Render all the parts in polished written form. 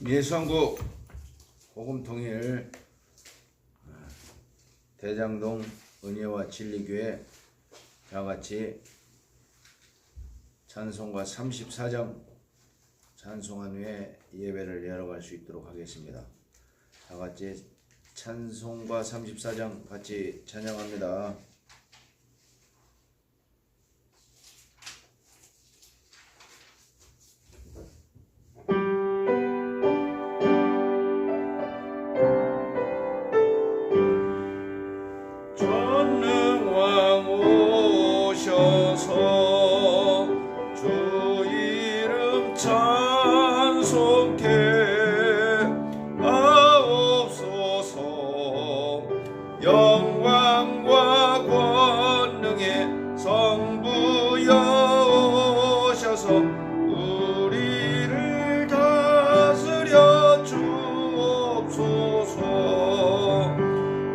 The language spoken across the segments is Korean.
예수한국 복음통일 대장동 은혜와 진리교회 다같이 찬송가 34장 찬송한 후에 예배를 열어갈 수 있도록 하겠습니다. 다같이 찬송가 34장 같이 찬양합니다. 영광과 권능의 성부여 오셔서 우리를 다스려 주옵소서.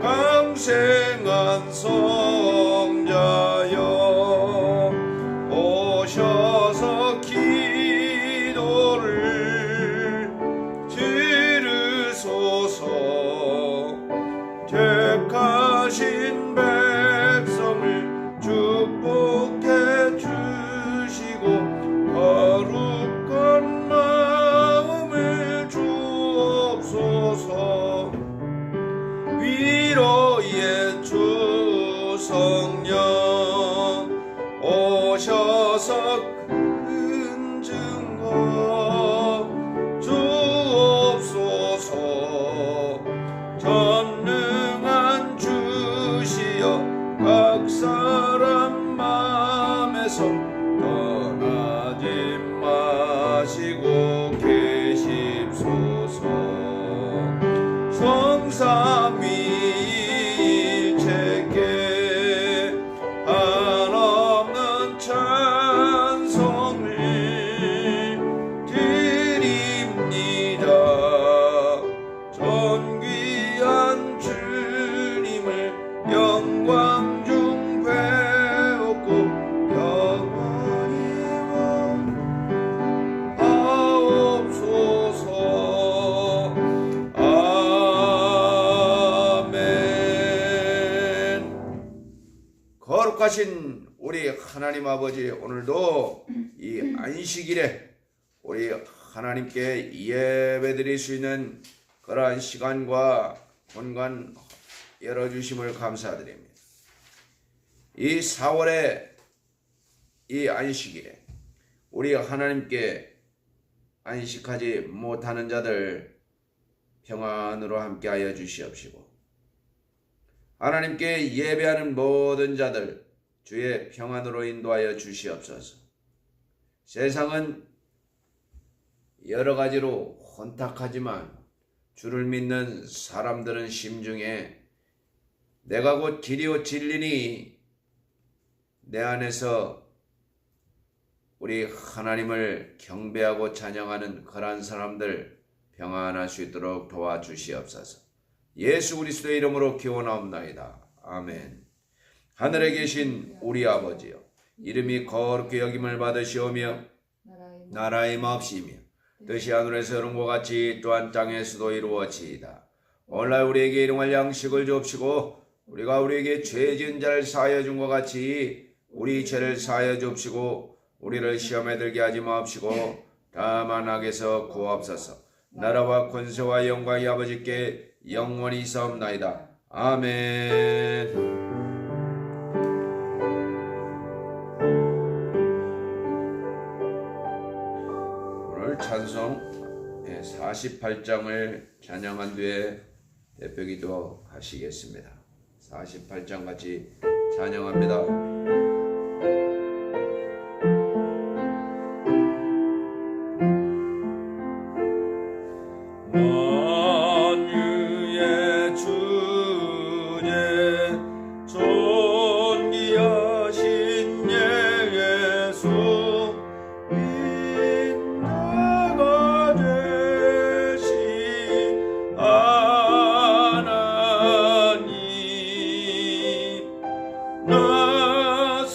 강생한 성자여 오셔서 기도를 들으소서. 택하신 백성을 축복해 주시고 거룩한 마음을 주옵소서. 위로의 주 성령 오셔서 큰 증거 주옵소서. 전능한 주시여 각 사람 맘에서 떠나지 마시고 계십소서. 성삼위일체께 한없는 찬송을 드립니다. 존귀한 주님을 영광 중 배웠고 영원히 원하옵소서. 아멘. 거룩하신 우리 하나님 아버지, 오늘도 이 안식일에 우리 하나님께 예배드릴 수 있는 그러한 시간과 공간 열어주심을 감사드립니다. 이 4월의 이 안식일에 우리 하나님께 안식하지 못하는 자들 평안으로 함께하여 주시옵시고, 하나님께 예배하는 모든 자들 주의 평안으로 인도하여 주시옵소서. 세상은 여러 가지로 혼탁하지만 주를 믿는 사람들은 심중에 내가 곧 길이요 진리니 내 안에서 우리 하나님을 경배하고 찬양하는 그러한 사람들 평안할 수 있도록 도와주시옵소서. 예수 그리스도의 이름으로 기원하옵나이다. 아멘. 하늘에 계신 우리 아버지여, 이름이 거룩히 여김을 받으시오며 나라의 마옵시며 뜻이 하늘에서 이룬 것 같이 또한 땅에서도 이루어지이다. 오늘날 우리에게 일용할 양식을 주옵시고 우리가 우리에게 죄 지은 자를 사하여 준 것 같이 우리 죄를 사하여 주옵시고 우리를 시험에 들게 하지 마옵시고 다만 악에서 구하옵소서. 나라와 권세와 영광이 아버지께 영원히 있사옵나이다. 아멘. 오늘 찬송 48장을 찬양한 뒤에 대표기도 하시겠습니다. 48장 같이 찬양합니다. 만유의 주제 존귀하신 예수 인자가 되신 하나님, 나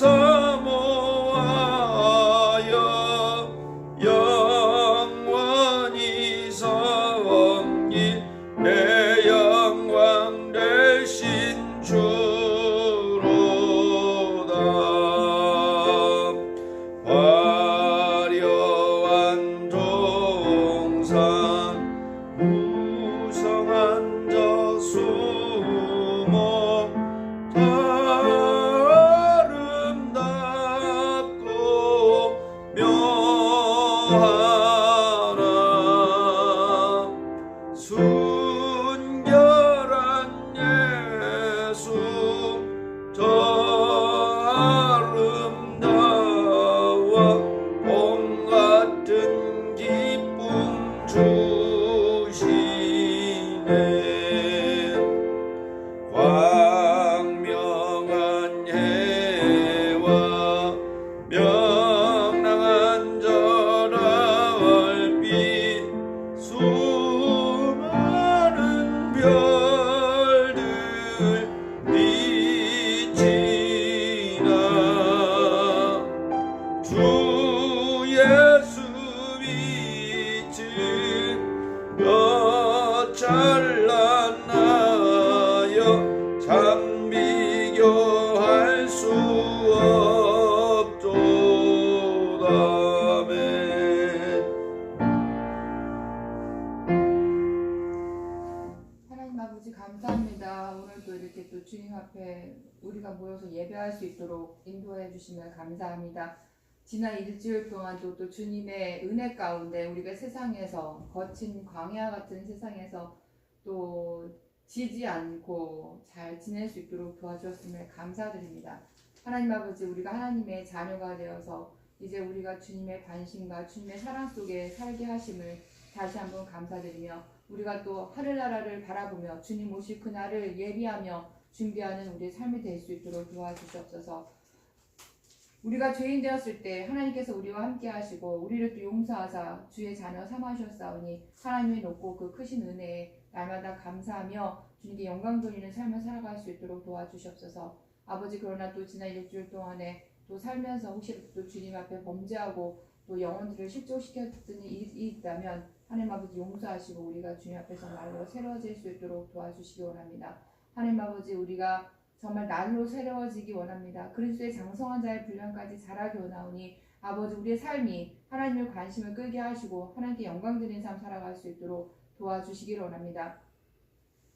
우리가 모여서 예배할 수 있도록 인도해 주시면 감사합니다. 지난 일주일 동안도 또 주님의 은혜 가운데 우리가 세상에서 거친 광야 같은 세상에서 또 지지 않고 잘 지낼 수 있도록 도와주셨음을 감사드립니다. 하나님 아버지, 우리가 하나님의 자녀가 되어서 이제 우리가 주님의 관심과 주님의 사랑 속에 살게 하심을 다시 한번 감사드리며, 우리가 또 하늘나라를 바라보며 주님 오실 그날을 예비하며 준비하는 우리의 삶이 될 수 있도록 도와주시옵소서. 우리가 죄인 되었을 때 하나님께서 우리와 함께 하시고 우리를 또 용서하사 주의 자녀 삼으셨사오니 하나님의 높고 그 크신 은혜에 날마다 감사하며 주님께 영광 돌리는 삶을 살아갈 수 있도록 도와주시옵소서. 아버지, 그러나 또 지난 일주일 동안에 또 살면서 혹시 또 주님 앞에 범죄하고 또 영혼들을 실족시켰던 일이 있다면 하나님 아버지 용서하시고 우리가 주님 앞에서 날로 새로워질 수 있도록 도와주시기 원합니다. 하나님 아버지, 우리가 정말 날로 새로워지기 원합니다. 그리스도의 장성한 자의 분량까지 자라게 원하오니 아버지, 우리의 삶이 하나님의 관심을 끌게 하시고 하나님께 영광 드리는 삶 살아갈 수 있도록 도와주시기를 원합니다.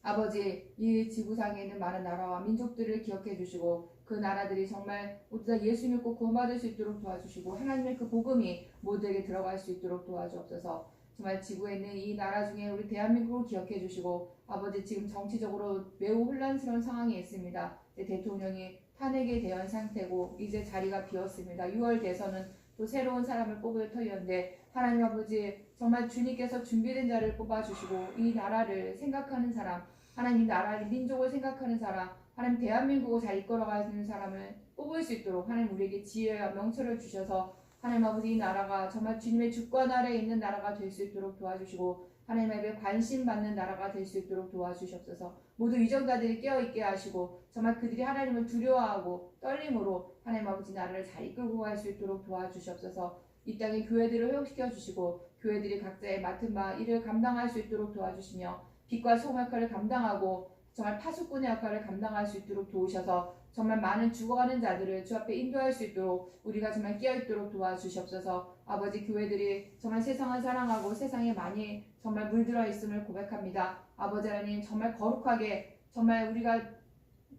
아버지, 이 지구상에 있는 많은 나라와 민족들을 기억해 주시고 그 나라들이 정말 모두 다 예수 믿고 구원받을 수 있도록 도와주시고 하나님의 그 복음이 모두에게 들어갈 수 있도록 도와주옵소서. 정말 지구에 있는 이 나라 중에 우리 대한민국을 기억해 주시고 아버지, 지금 정치적으로 매우 혼란스러운 상황이 있습니다. 대통령이 탄핵에 대한 상태고 이제 자리가 비었습니다. 6월 대선은 또 새로운 사람을 뽑을 터이었는데 하나님 아버지, 정말 주님께서 준비된 자를 뽑아주시고 이 나라를 생각하는 사람, 하나님 나라의 민족을 생각하는 사람, 하나님 대한민국을 잘 이끌어가는 사람을 뽑을 수 있도록 하나님 우리에게 지혜와 명철을 주셔서 하나님 아버지, 이 나라가 정말 주님의 주권 아래에 있는 나라가 될 수 있도록 도와주시고 하나님에게 관심 받는 나라가 될 수 있도록 도와주시옵소서. 모두 위정자들이 깨어있게 하시고 정말 그들이 하나님을 두려워하고 떨림으로 하나님 아버지 나라를 잘 이끌고 갈 수 있도록 도와주시옵소서. 이 땅의 교회들을 회복시켜 주시고 교회들이 각자의 맡은 바 일을 감당할 수 있도록 도와주시며 빛과 소금 역할을 감당하고 정말 파수꾼의 역할을 감당할 수 있도록 도우셔서 정말 많은 죽어가는 자들을 주 앞에 인도할 수 있도록 우리가 정말 깨어있도록 도와주시옵소서. 아버지, 교회들이 정말 세상을 사랑하고 세상에 많이 정말 물들어 있음을 고백합니다. 아버지 하나님, 정말 거룩하게 정말 우리가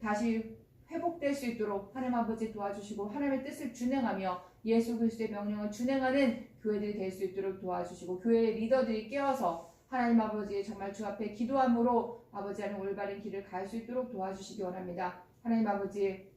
다시 회복될 수 있도록 하나님 아버지 도와주시고 하나님의 뜻을 준행하며 예수 그리스도의 명령을 준행하는 교회들이 될 수 있도록 도와주시고 교회의 리더들이 깨어서 하나님 아버지 정말 주 앞에 기도함으로 아버지 하나님 올바른 길을 갈 수 있도록 도와주시기 원합니다. 하나님 아버지,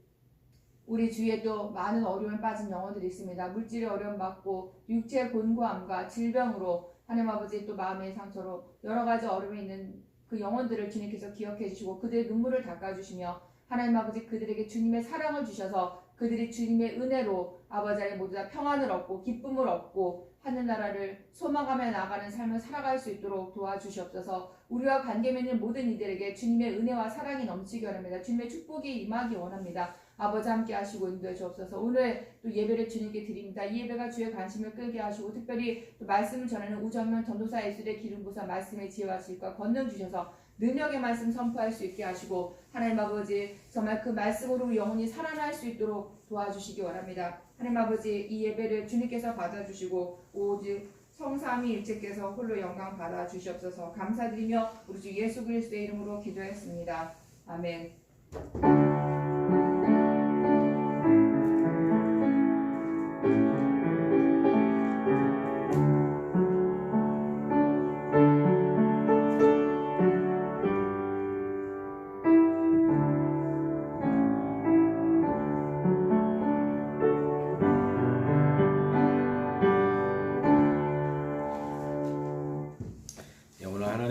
우리 주위에 또 많은 어려움에 빠진 영혼들이 있습니다. 물질의 어려움 받고 육체의 곤고함과 질병으로 하나님 아버지 또 마음의 상처로 여러 가지 어려움에 있는 그 영혼들을 주님께서 기억해 주시고 그들의 눈물을 닦아주시며 하나님 아버지 그들에게 주님의 사랑을 주셔서 그들이 주님의 은혜로 아버지 안에 모두 다 평안을 얻고 기쁨을 얻고 하늘나라를 소망하며 나아가는 삶을 살아갈 수 있도록 도와주시옵소서. 우리와 관계 맺는 모든 이들에게 주님의 은혜와 사랑이 넘치기 원합니다. 주님의 축복이 임하기 원합니다. 아버지 함께 하시고 인도해 주옵소서. 오늘 또 예배를 주님께 드립니다. 이 예배가 주의 관심을 끌게 하시고 특별히 또 말씀을 전하는 우정면 전도사 예술의 기름부사 말씀의 지혜와 질과 권능 주셔서 능력의 말씀 선포할 수 있게 하시고 하나님 아버지 정말 그 말씀으로 영혼이 살아날 수 있도록 도와주시기 원합니다. 하나님 아버지, 이 예배를 주님께서 받아주시고 오직 성삼위일체께서 홀로 영광 받아주시옵소서. 감사드리며 우리 주 예수 그리스도의 이름으로 기도했습니다. 아멘.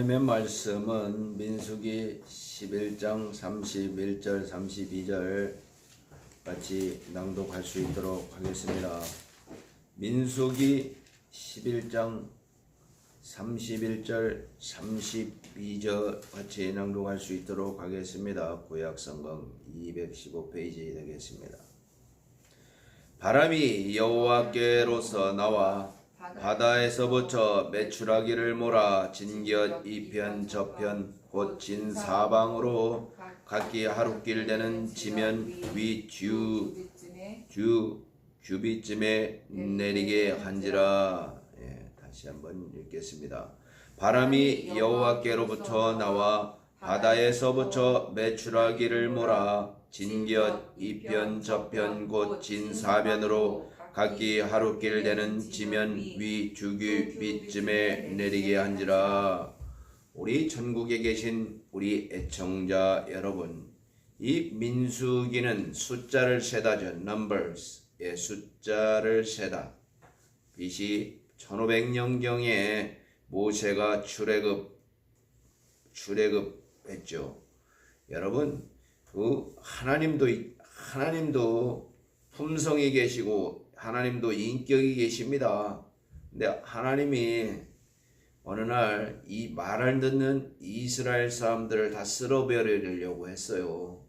하나님의 말씀은 민수기 11장 31절 32절 같이 낭독할 수 있도록 하겠습니다. 민수기 11장 31절 32절 같이 낭독할 수 있도록 하겠습니다. 구약성경 215페이지 되겠습니다. 바람이 여호와께로서 나와 바다에서부터 메추라기를 몰아 진곁 이편 저편 곧 진사방으로 각기 하루길 되는 지면 위 규빗쯤에 내리게 한지라. 다시 한번 읽겠습니다. 바람이 여호와께로부터 나와 바다에서부터 메추라기를 몰아 진곁 이편 저편 곧 진사변으로 각기 하루길 되는 지면 위 주기 밑쯤에 내리게 한지라. 우리 전국에 계신 우리 애청자 여러분, 이 민수기는 숫자를 세다죠. Numbers의 숫자를 세다. BC 1500년경에 모세가 출애굽했죠. 여러분, 그 하나님도 품성이 계시고 하나님도 인격이 계십니다. 근데 하나님이 어느 날 이 말을 듣는 이스라엘 사람들을 다 쓸어버리려고 했어요.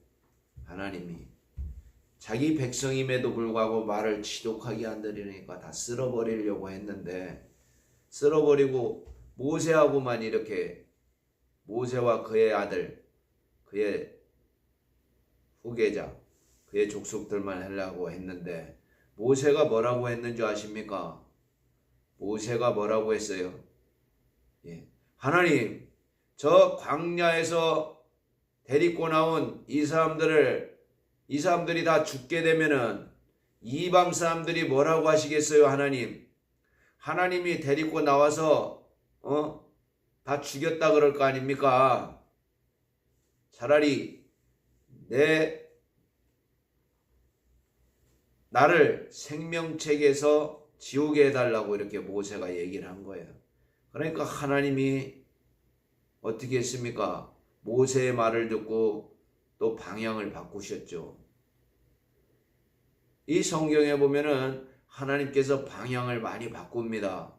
하나님이 자기 백성임에도 불구하고 말을 지독하게 안 들으니까 다 쓸어버리려고 했는데, 쓸어버리고 모세하고만 이렇게, 모세와 그의 아들, 그의 후계자, 그의 족속들만 하려고 했는데, 모세가 뭐라고 했는지 아십니까? 모세가 뭐라고 했어요? 하나님, 저 광야에서 데리고 나온 이 사람들이 다 죽게 되면은 이방 사람들이 뭐라고 하시겠어요? 하나님이 데리고 나와서 다 죽였다 그럴 거 아닙니까? 차라리 나를 생명책에서 지우게 해달라고 이렇게 모세가 얘기를 한 거예요. 그러니까 하나님이 어떻게 했습니까? 모세의 말을 듣고 또 방향을 바꾸셨죠. 이 성경에 보면은 하나님께서 방향을 많이 바꿉니다.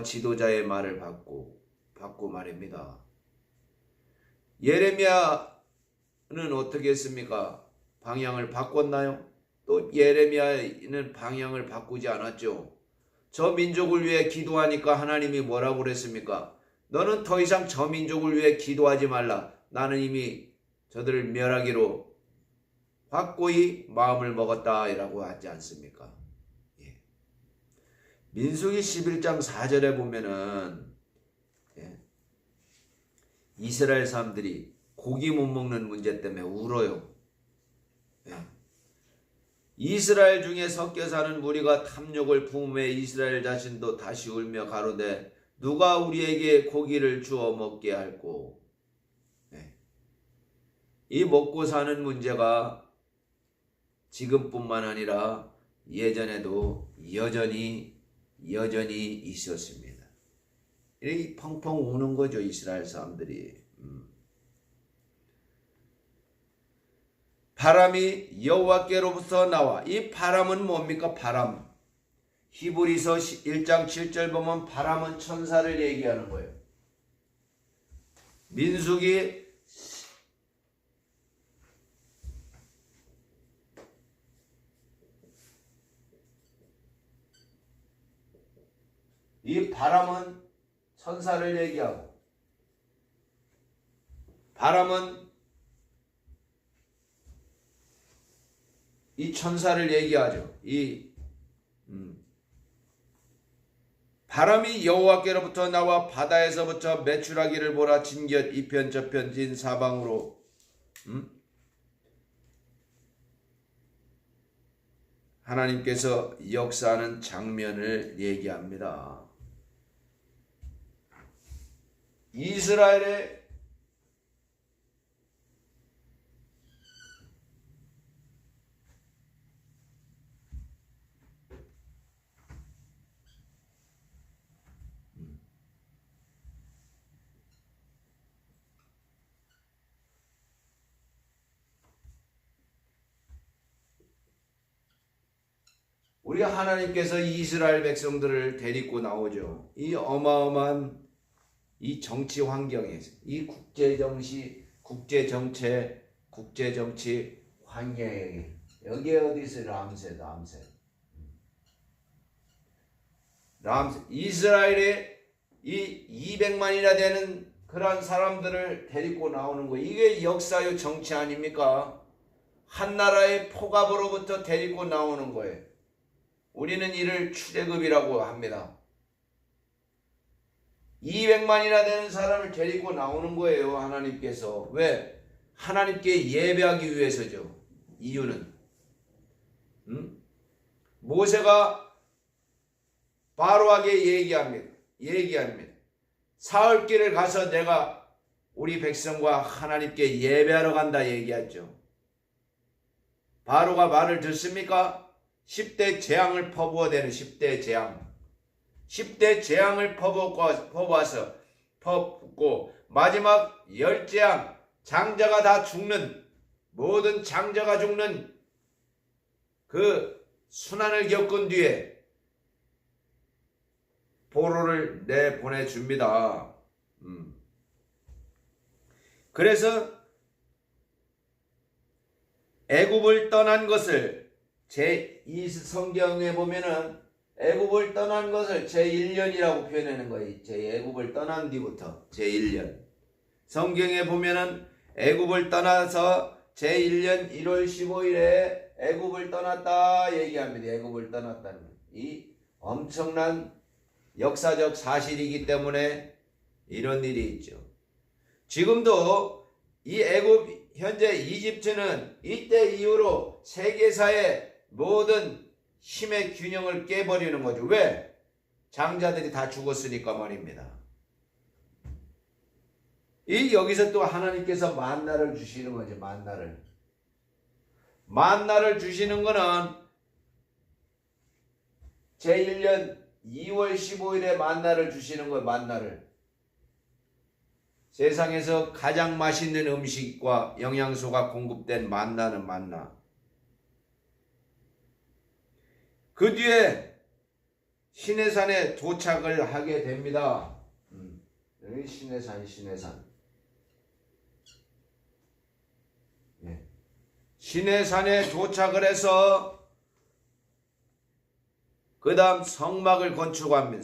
지도자의 말을 받고 말입니다. 예레미야는 어떻게 했습니까? 방향을 바꿨나요? 또 예레미야는 방향을 바꾸지 않았죠. 저 민족을 위해 기도하니까 하나님이 뭐라고 그랬습니까? 너는 더 이상 저 민족을 위해 기도하지 말라. 나는 이미 저들을 멸하기로 확고히 마음을 먹었다 이라고 하지 않습니까? 민수기 11장 4절에 보면은 이스라엘 사람들이 고기 못 먹는 문제 때문에 울어요. 이스라엘 중에 섞여 사는 무리가 탐욕을 품에 이스라엘 자신도 다시 울며 가로되 누가 우리에게 고기를 주어 먹게 할꼬. 이 먹고 사는 문제가 지금뿐만 아니라 예전에도 여전히 있었습니다. 이렇게 펑펑 우는 거죠, 이스라엘 사람들이. 바람이 여호와께로부터 나와. 이 바람은 뭡니까? 바람. 히브리서 1장 7절 보면 바람은 천사를 얘기하는 거예요. 민수기 이 바람은 천사를 얘기하고, 바람은 이 천사를 얘기하죠. 바람이 여호와께로부터 나와 바다에서부터 메추라기를 몰아 진곁 이편 저편 진 사방으로. 하나님께서 역사하는 장면을 얘기합니다. 이스라엘의 우리 하나님께서 이스라엘 백성들을 데리고 나오죠. 이 어마어마한 이 정치 환경에서, 이 국제정치 환경에, 여기에 어디 있어요? 람셋. 이스라엘의 이 200만이나 되는 그런 사람들을 데리고 나오는 거예요. 이게 역사의 정치 아닙니까? 한 나라의 포갑으로부터 데리고 나오는 거예요. 우리는 이를 출애굽이라고 합니다. 200만이나 되는 사람을 데리고 나오는 거예요, 하나님께서. 왜? 하나님께 예배하기 위해서죠. 이유는 모세가 바로에게 얘기합니다. 사흘길을 가서 내가 우리 백성과 하나님께 예배하러 간다 얘기했죠. 바로가 말을 듣습니까? 10대 재앙을 퍼부어대는 10대 재앙. 10대 재앙을 퍼부어서 퍼붓고 마지막 10재앙 장자가 다 죽는, 모든 장자가 죽는 그 순환을 겪은 뒤에 포로를 내보내줍니다. 그래서 애굽을 떠난 것을 이 성경에 보면은 애굽을 떠난 것을 제1년이라고 표현하는 거예요. 애굽을 떠난 뒤부터 제1년. 성경에 보면은 애굽을 떠나서 제1년 1월 15일에 애굽을 떠났다 얘기합니다. 애굽을 떠났다는 이 엄청난 역사적 사실이기 때문에 이런 일이 있죠. 지금도 이 애굽 현재 이집트는 이때 이후로 세계사의 모든 힘의 균형을 깨버리는 거죠. 왜? 장자들이 다 죽었으니까 말입니다. 여기서 또 하나님께서 만나를 주시는 거죠. 만나를 주시는 거는 제1년 2월 15일에 만나를 주시는 거예요. 만나를. 세상에서 가장 맛있는 음식과 영양소가 공급된 만나는 만나. 그 뒤에 시내산에 도착을 하게 됩니다. 여기 시내산. 시내산에 도착을 해서 그 다음 성막을 건축합니다.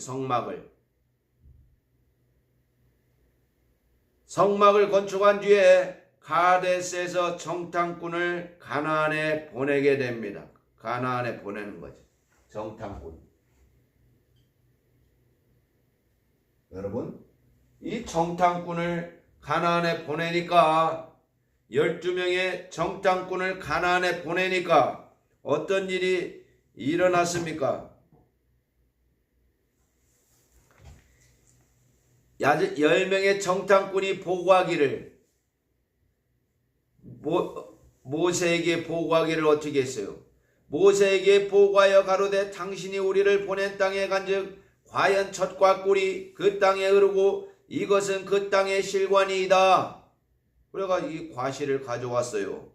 성막을 건축한 뒤에 가데스에서 정탐꾼을 가나안에 보내게 됩니다. 가나안에 보내는 거죠. 정탐꾼. 여러분, 이 정탐꾼을 가나안에 보내니까 12명의 정탐꾼을 가나안에 보내니까 어떤 일이 일어났습니까? 10명의 정탐꾼이 보고하기를 모세에게 보고하기를 어떻게 했어요? 모세에게 보고하여 가로되 당신이 우리를 보낸 땅에 간즉 과연 젖과 꿀이 그 땅에 흐르고 이것은 그 땅의 실관이이다. 그래가 이 과실을 가져왔어요.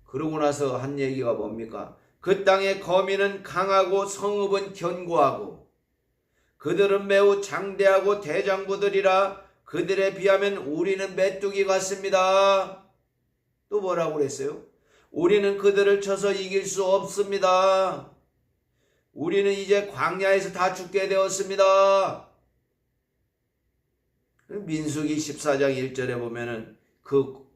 그러고 나서 한 얘기가 뭡니까? 그 땅의 거민은 강하고 성읍은 견고하고 그들은 매우 장대하고 대장부들이라 그들에 비하면 우리는 메뚜기 같습니다. 또 뭐라고 그랬어요? 우리는 그들을 쳐서 이길 수 없습니다. 우리는 이제 광야에서 다 죽게 되었습니다. 민수기 14장 1절에 보면은 그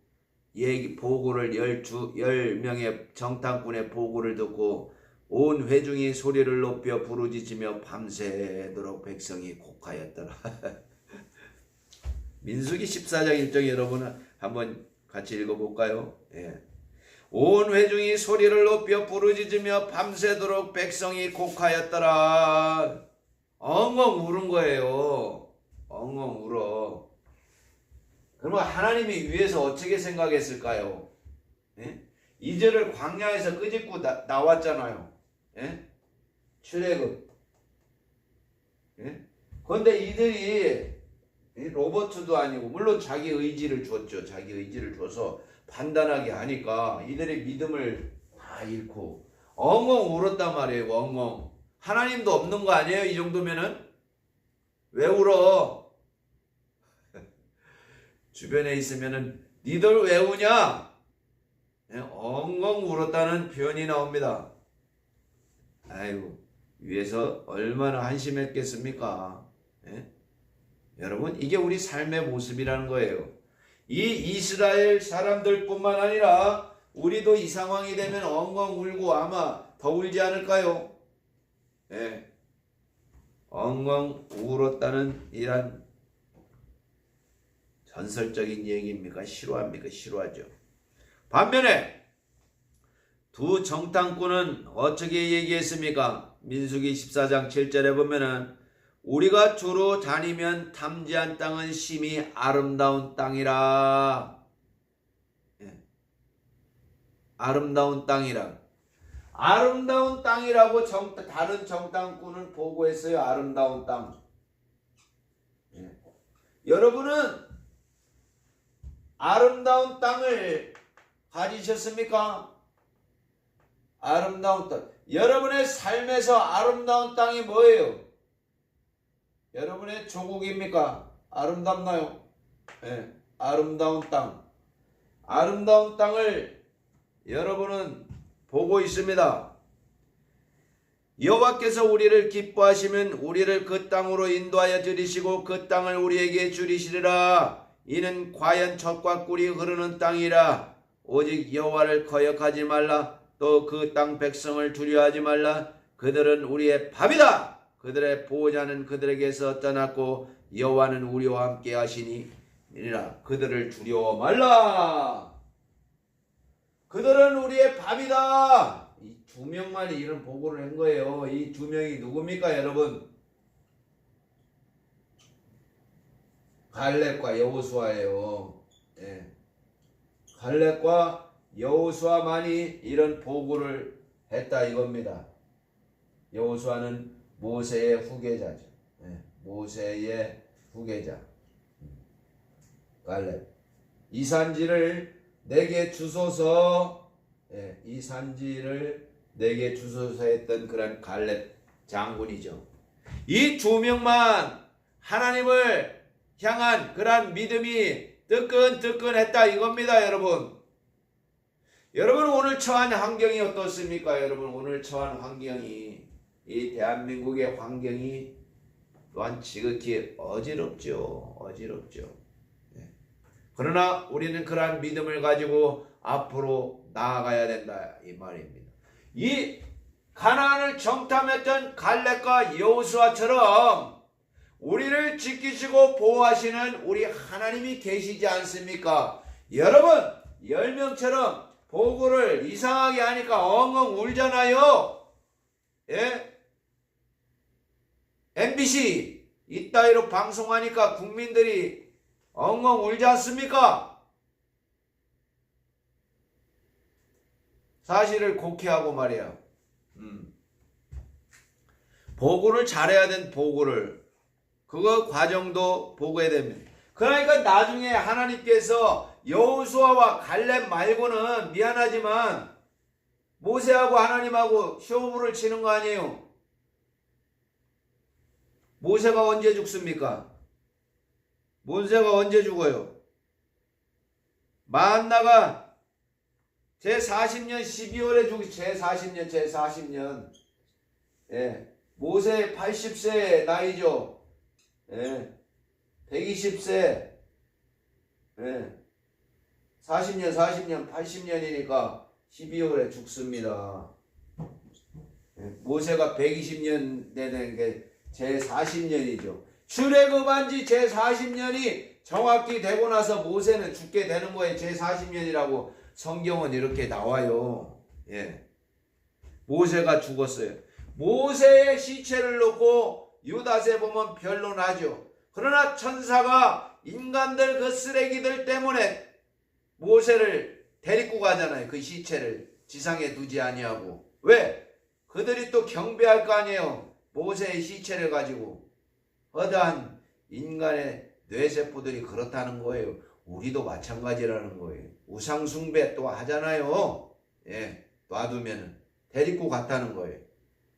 얘기 보고를 10명의 정탐꾼의 보고를 듣고 온 회중이 소리를 높여 부르짖으며 밤새도록 백성이 곡하였더라. 민수기 14장 1절 여러분 한번 같이 읽어볼까요? 예. 온 회중이 소리를 높여 부르짖으며 밤새도록 백성이 곡하였더라. 엉엉 우는 거예요. 엉엉 울어. 그러면 하나님이 위에서 어떻게 생각했을까요? 예? 이제를 광야에서 끄집고 나왔잖아요. 예? 출애굽. 예? 그런데 이들이 로버트도 아니고 물론 자기 의지를 줬죠. 자기 의지를 줘서 판단하게 하니까 이들의 믿음을 다 잃고 엉엉 울었단 말이에요. 엉엉. 하나님도 없는 거 아니에요? 이 정도면은? 왜 울어? 주변에 있으면은 니들 왜 우냐? 엉엉 울었다는 표현이 나옵니다. 아이고, 위에서 얼마나 한심했겠습니까? 예? 여러분, 이게 우리 삶의 모습이라는 거예요. 이 이스라엘 사람들뿐만 아니라 우리도 이 상황이 되면 엉엉 울고 아마 더 울지 않을까요? 예. 엉엉 울었다는 이란 전설적인 얘기입니까? 싫어합니까? 싫어하죠. 반면에 두 정탐꾼은 어떻게 얘기했습니까? 민수기 14장 7절에 보면은 우리가 주로 다니면 탐지한 땅은 심히 아름다운 땅이라. 예. 아름다운 땅이라. 아름다운 땅이라고 다른 정탐꾼은 보고했어요. 아름다운 땅. 예. 여러분은 아름다운 땅을 가지셨습니까? 아름다운 땅. 여러분의 삶에서 아름다운 땅이 뭐예요? 여러분의 조국입니까? 아름답나요? 예, 아름다운 땅. 아름다운 땅을 여러분은 보고 있습니다. 여호와께서 우리를 기뻐하시면 우리를 그 땅으로 인도하여 들이시고 그 땅을 우리에게 주리시리라. 이는 과연 젖과 꿀이 흐르는 땅이라. 오직 여호와를 거역하지 말라. 또 그 땅 백성을 두려워하지 말라. 그들은 우리의 밥이다. 그들의 보호자는 그들에게서 떠났고 여호와는 우리와 함께 하시니라. 그들을 두려워 말라. 그들은 우리의 밥이다. 이 두 명만이 이런 보고를 한 거예요. 이 두 명이 누굽니까, 여러분? 갈렙과 여호수아예요. 예. 갈렙과 여호수아만이 이런 보고를 했다 이겁니다. 여호수아는 모세의 후계자죠. 예. 모세의 후계자. 갈렙. 이 산지를 내게 주소서. 예. 이 산지를 내게 주소서 했던 그런 갈렙 장군이죠. 이 두 명만 하나님을 향한 그런 믿음이 뜨끈뜨끈했다 이겁니다, 여러분. 여러분 오늘 처한 환경이 어떻습니까? 여러분 오늘 처한 환경이 이 대한민국의 환경이 또한 지극히 어지럽죠. 어지럽죠. 네. 그러나 우리는 그러한 믿음을 가지고 앞으로 나아가야 된다 이 말입니다. 이 가나안을 정탐했던 갈렙과 여호수아처럼 우리를 지키시고 보호하시는 우리 하나님이 계시지 않습니까? 여러분 10명처럼 보고를 이상하게 하니까 엉엉 울잖아요. 예? MBC 이따위로 방송하니까 국민들이 엉엉 울지 않습니까? 사실을 곡해하고 말이야. 보고를 잘해야 된 보고를 그거 과정도 보고해야 됩니다. 그러니까 나중에 하나님께서 여호수아와 갈렙 말고는 미안하지만 모세하고 하나님하고 쇼부를 치는 거 아니에요. 모세가 언제 죽습니까? 모세가 언제 죽어요? 만나가 제40년 12월에 제40년. 예. 모세 80세 나이죠. 예. 120세. 예. 40년 80년이니까 12월에 죽습니다. 예. 모세가 120년 되는 게 제40년이죠. 출애굽한 지 제40년이 정확히 되고 나서 모세는 죽게 되는 거예요. 제40년이라고 성경은 이렇게 나와요. 예. 모세가 죽었어요. 모세의 시체를 놓고 유다서에 보면 변론하죠. 그러나 천사가 인간들 그 쓰레기들 때문에 모세를 데리고 가잖아요. 그 시체를 지상에 두지 아니하고. 왜? 그들이 또 경배할 거 아니에요. 모세의 시체를 가지고. 허다한 인간의 뇌세포들이 그렇다는 거예요. 우리도 마찬가지라는 거예요. 우상숭배 또 하잖아요. 예, 놔두면은 데리고 갔다는 거예요.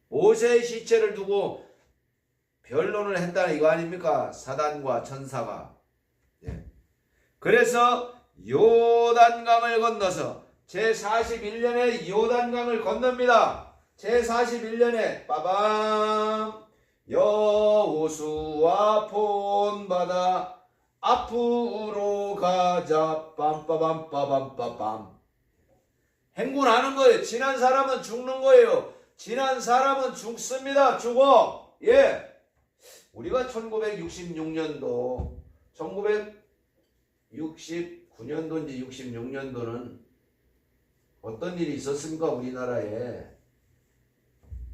모세의 시체를 두고 변론을 했다는 이거 아닙니까? 사단과 천사가. 예. 그래서 요단강을 건너서 제41년에 요단강을 건넙니다. 제41년에 빠밤 여호수아 본바다 앞으로 가자 빰빠밤빠밤빠밤. 행군하는 거예요. 지난 사람은 죽는 거예요. 지난 사람은 죽습니다. 죽어. 예. 우리가 1966년도 69년도인지 66년도는 어떤 일이 있었습니까? 우리나라에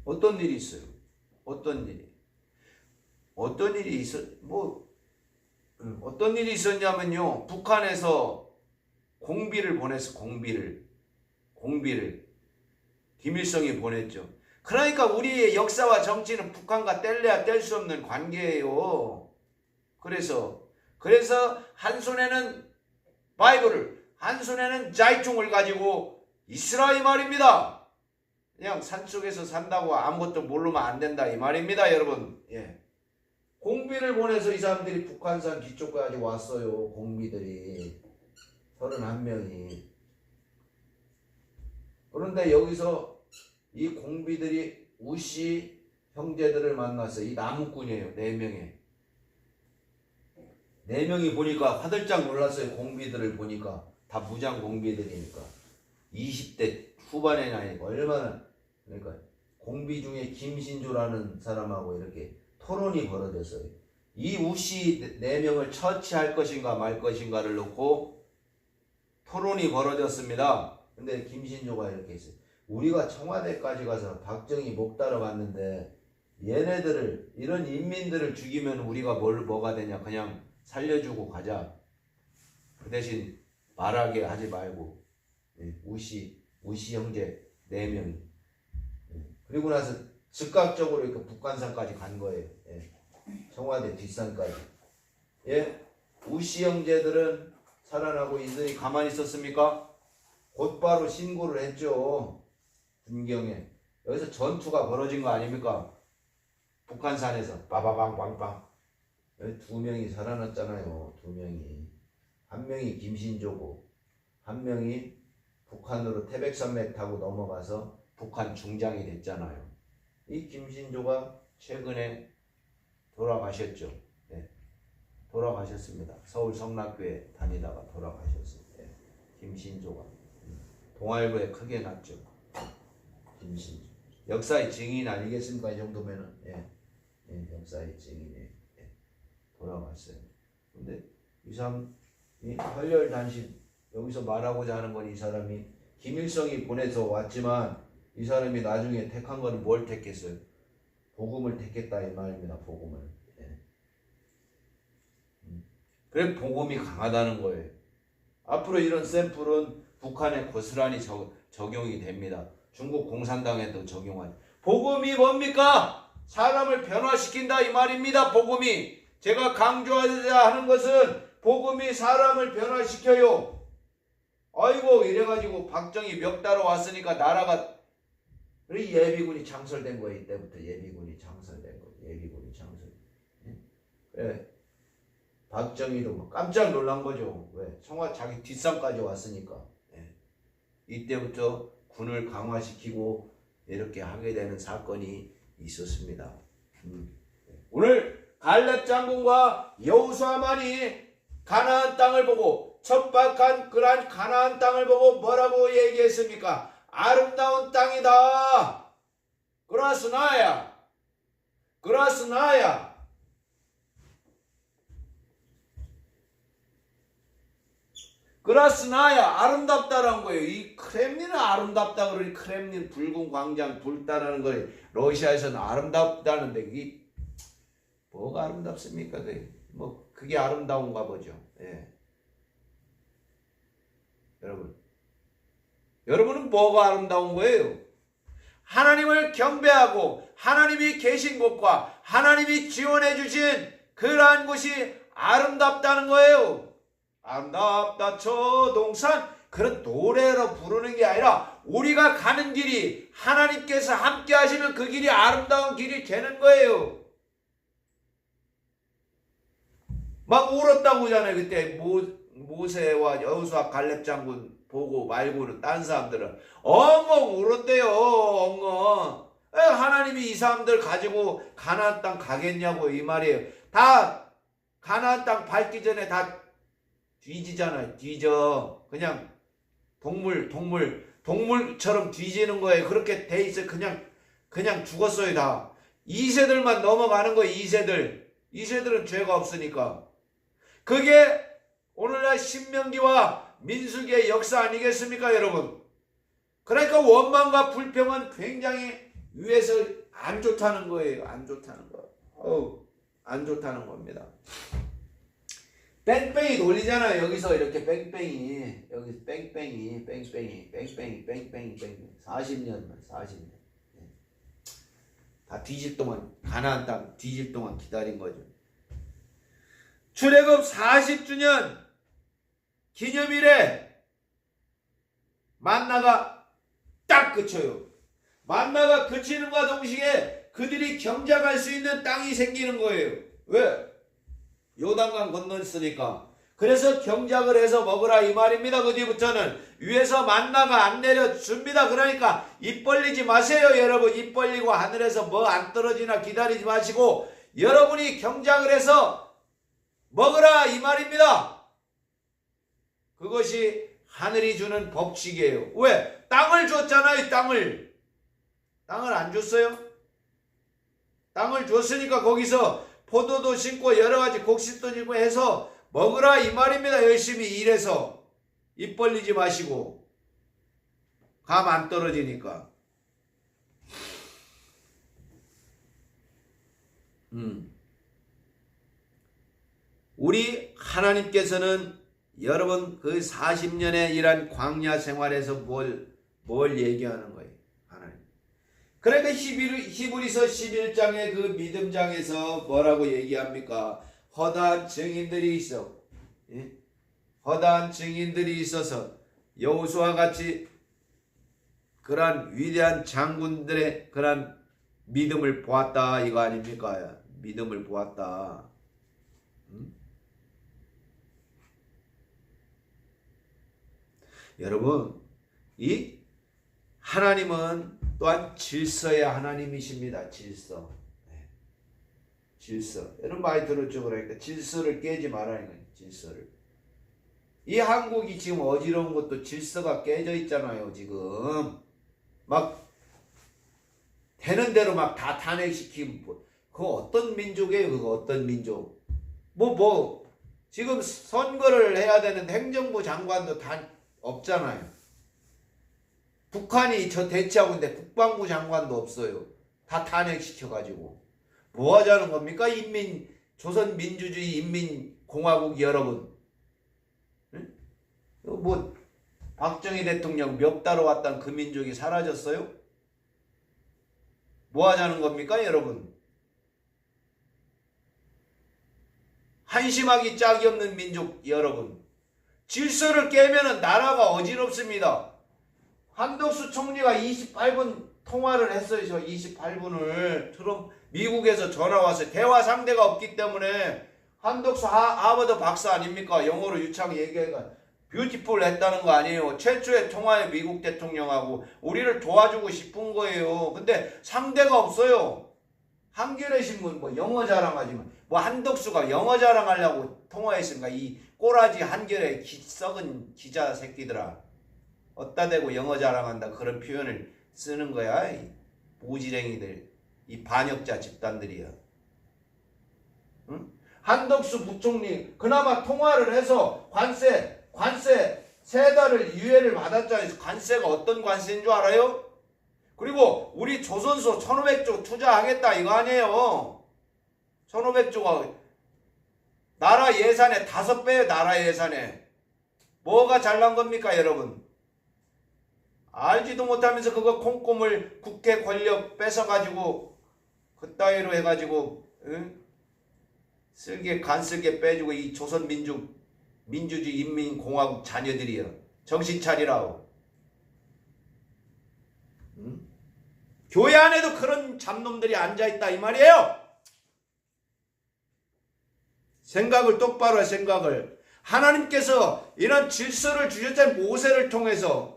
어떤 일이 있어요? 어떤 일이 어떤 일이 있었냐면요, 북한에서 공비를 보냈어. 공비를 김일성이 보냈죠. 그러니까 우리의 역사와 정치는 북한과 뗄래야 뗄 수 없는 관계예요. 그래서 한 손에는 바이블을, 한 손에는 자이충을 가지고 있으라 이 말입니다. 그냥 산속에서 산다고 아무것도 모르면 안 된다 이 말입니다, 여러분. 예. 공비를 보내서 이 사람들이 북한산 뒤쪽까지 왔어요. 공비들이 31명이. 그런데 여기서 이 공비들이 우씨 형제들을 만났어요. 이 나무꾼이에요. 4명이 보니까 화들짝 놀랐어요. 공비들을 보니까 다 무장 공비들이니까 20대 후반의 나이니까 얼마나, 그러니까 공비 중에 김신조라는 사람하고 이렇게 토론이 벌어졌어요. 이 우씨 4명을 처치할 것인가 말 것인가를 놓고 토론이 벌어졌습니다. 근데 김신조가 이렇게 했어요. 우리가 청와대까지 가서 박정희 목 따러 갔는데 얘네들을, 이런 인민들을 죽이면 우리가 뭐가 되냐, 그냥 살려주고 가자. 그 대신 말하게 하지 말고. 우씨 형제 4명이. 그리고 나서 즉각적으로 이렇게 북한산까지 간 거예요. 청와대 뒷산까지. 우씨 형제들은 살아나고 이들이 가만히 있었습니까? 곧바로 신고를 했죠. 군경에. 여기서 전투가 벌어진 거 아닙니까? 북한산에서 빠바방빵빵. 여기 2명이 살아났잖아요. 2명이. 한 명이 김신조고 한 명이 북한으로 태백산맥 타고 넘어가서 북한 중장이 됐잖아요. 이 김신조가 최근에 돌아가셨죠. 돌아가셨습니다. 서울 성락교회 다니다가 돌아가셨어요. 김신조가. 동아일보에 크게 났죠. 김신조. 역사의 증인 아니겠습니까? 이 정도면은. 역사의 증인이에요. 돌아갔어요. 근데 이 사람이 혈혈단신, 여기서 말하고자 하는 건 이 사람이 김일성이 보내서 왔지만 이 사람이 나중에 택한 거는 뭘 택했어요? 복음을 택했다 이 말입니다. 복음을. 그래 복음이 강하다는 거예요. 앞으로 이런 샘플은 북한에 고스란히 적용이 됩니다. 중국 공산당에도 적용하죠. 복음이 뭡니까? 사람을 변화시킨다 이 말입니다. 복음이. 제가 강조하자 하는 것은 복음이 사람을 변화시켜요. 아이고 이래가지고 박정희 멱 따러 왔으니까 나라가, 그래 예비군이 창설된 거예요. 이때부터 예비군이 창설된 거예요. 예비군이 창설. 그래 박정희도 깜짝 놀란 거죠. 왜? 자기 뒷산까지 왔으니까. 이때부터 군을 강화시키고 이렇게 하게 되는 사건이 있었습니다. 오늘 갈렙 장군과 여호수아만이 가나안 땅을 보고, 척박한 그러한 가나안 땅을 보고 뭐라고 얘기했습니까? 아름다운 땅이다. 그라스나야. 아름답다라는 거예요. 이 크렘린은 아름답다 그러니 크렘린 붉은 광장 불다라는 거예요. 러시아에서는 아름답다는데 이게 뭐가 아름답습니까? 그게 아름다운가 보죠. 여러분은 뭐가 아름다운 거예요? 하나님을 경배하고 하나님이 계신 곳과 하나님이 지원해 주신 그러한 곳이 아름답다는 거예요. 아름답다 저 동산, 그런 노래로 부르는 게 아니라 우리가 가는 길이 하나님께서 함께 하시면 그 길이 아름다운 길이 되는 거예요. 막 울었다고 하잖아요. 그때 모세와 여호수아 갈렙 장군 보고 말고는 딴 사람들은 엉엉 울었대요. 엉엉. 하나님이 이 사람들 가지고 가나안 땅 가겠냐고 이 말이에요. 다 가나안 땅 밟기 전에 다 뒤지잖아요. 뒤져. 그냥 동물처럼 뒤지는 거예요. 그렇게 돼 있어요. 그냥 죽었어요. 다 2세들만 넘어가는 거예요. 2세들은 죄가 없으니까. 그게 오늘날 신명기와 민수기의 역사 아니겠습니까, 여러분? 그러니까 원망과 불평은 굉장히 위에서 안 좋다는 거예요. 안 좋다는 거. 안 좋다는 겁니다. 뺑뺑이 돌리잖아요. 여기서 이렇게 뺑뺑이, 여기서 뺑뺑이 40년. 다 뒤질 동안, 가나안 땅 뒤질 동안 기다린 거죠. 출애굽 40주년 기념일에 만나가 딱 그쳐요. 만나가 그치는과 동시에 그들이 경작할 수 있는 땅이 생기는 거예요. 왜? 요단강 건넜으니까. 그래서 경작을 해서 먹으라 이 말입니다. 그 뒤부터는 위에서 만나가 안 내려줍니다. 그러니까 입 벌리지 마세요, 여러분. 입 벌리고 하늘에서 뭐 안 떨어지나 기다리지 마시고 여러분이 경작을 해서 먹으라 이 말입니다. 그것이 하늘이 주는 법칙이에요. 왜? 땅을 줬잖아요. 땅을 안 줬어요? 땅을 줬으니까 거기서 포도도 심고 여러 가지 곡식도 심고 해서 먹으라 이 말입니다. 열심히 일해서 입 벌리지 마시고 감 안 떨어지니까. 우리 하나님께서는 여러분 그 40년의 이란 광야 생활에서 뭘 얘기하는 거예요? 하나님. 그러니까 히브리서 11장의 그 믿음장에서 뭐라고 얘기합니까? 허다한 증인들이 있어. 예? 허다한 증인들이 있어서 여호수아와 같이 그러한 위대한 장군들의 그러한 믿음을 보았다 이거 아닙니까? 믿음을 보았다. 여러분, 이 하나님은 또한 질서의 하나님이십니다. 질서. 질서. 여러분 많이 들었죠? 그러니까 질서를 깨지 말라는 거예요. 질서를. 이 한국이 지금 어지러운 것도 질서가 깨져 있잖아요. 지금 막 되는 대로 막 다 탄핵시키고 그거 어떤 민족이에요? 그거 어떤 민족? 지금 선거를 해야 되는 행정부 장관도 다 없잖아요. 북한이 저 대치하고 있는데 국방부 장관도 없어요. 다 탄핵시켜가지고 뭐 하자는 겁니까? 조선민주주의 인민공화국 여러분. 응? 뭐 박정희 대통령 멱다로 왔던 그 민족이 사라졌어요? 뭐 하자는 겁니까, 여러분? 한심하기 짝이 없는 민족 여러분. 질서를 깨면은 나라가 어지럽습니다. 한덕수 총리가 28분 통화를 했어요. 저 28분을 미국에서 전화 왔어요. 대화 상대가 없기 때문에 한덕수 하버드 박사 아닙니까? 영어로 유창 얘기해가 뷰티풀 했다는 거 아니에요. 최초의 통화에 미국 대통령하고 우리를 도와주고 싶은 거예요. 근데 상대가 없어요. 한겨레 신문 뭐 영어 자랑하지만 뭐 한덕수가 영어 자랑하려고 통화했으니까 이 꼬라지 한겨레 썩은 기자 새끼들아. 어따 대고 영어 자랑한다 그런 표현을 쓰는 거야. 이 모지랭이들, 이 반역자 집단들이야. 응? 한덕수 부총리 그나마 통화를 해서 관세 3달을 유예를 받았잖아요. 관세가 어떤 관세인 줄 알아요? 그리고 우리 조선소 1500조 투자하겠다 이거 아니에요. 1500조가 나라 예산의 5배의 나라 예산에 뭐가 잘난 겁니까, 여러분? 알지도 못하면서 그거 콩고물 국회 권력 뺏어가지고 그따위로 해가지고 간쓸게 빼주고 이 민주주의 인민공화국 자녀들이여 정신 차리라고. 교회 안에도 그런 잡놈들이 앉아있다 이 말이에요. 생각을 똑바로 해. 생각을. 하나님께서 이런 질서를 주셨잖아요. 모세를 통해서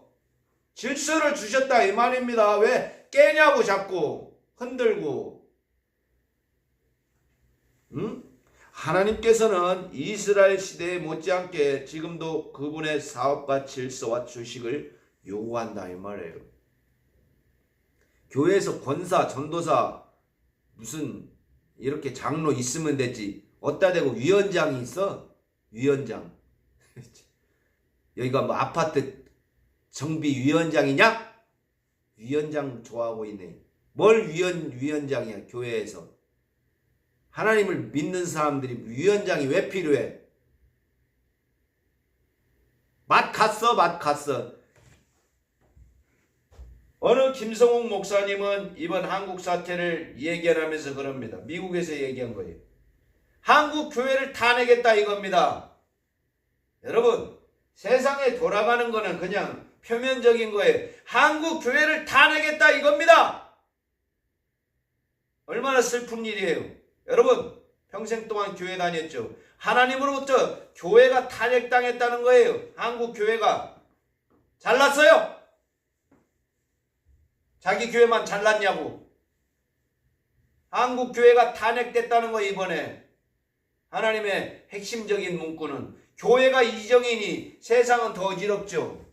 질서를 주셨다 이 말입니다. 왜 깨냐고 자꾸 흔들고. 하나님께서는 이스라엘 시대에 못지않게 지금도 그분의 사업과 질서와 주식을 요구한다 이 말이에요. 교회에서 권사, 전도사 무슨 이렇게 장로 있으면 되지. 어따 대고 위원장이 있어? 위원장. 여기가 뭐 아파트 정비위원장이냐? 위원장 좋아하고 있네. 뭘 위원장이야 교회에서. 하나님을 믿는 사람들이 위원장이 왜 필요해? 맛 갔어. 어느 김성욱 목사님은 이번 한국 사태를 얘기하면서 그럽니다. 미국에서 얘기한 거예요. 한국 교회를 타내겠다 이겁니다. 여러분, 세상에 돌아가는 거는 그냥 표면적인 거예요. 한국 교회를 타내겠다 이겁니다. 얼마나 슬픈 일이에요. 여러분, 평생 동안 교회 다녔죠. 하나님으로부터 교회가 탄핵당했다는 거예요. 한국 교회가. 잘났어요? 자기 교회만 잘났냐고. 한국 교회가 탄핵됐다는 거예요. 이번에 하나님의 핵심적인 문구는 교회가 이정이니 세상은 더 어지럽죠.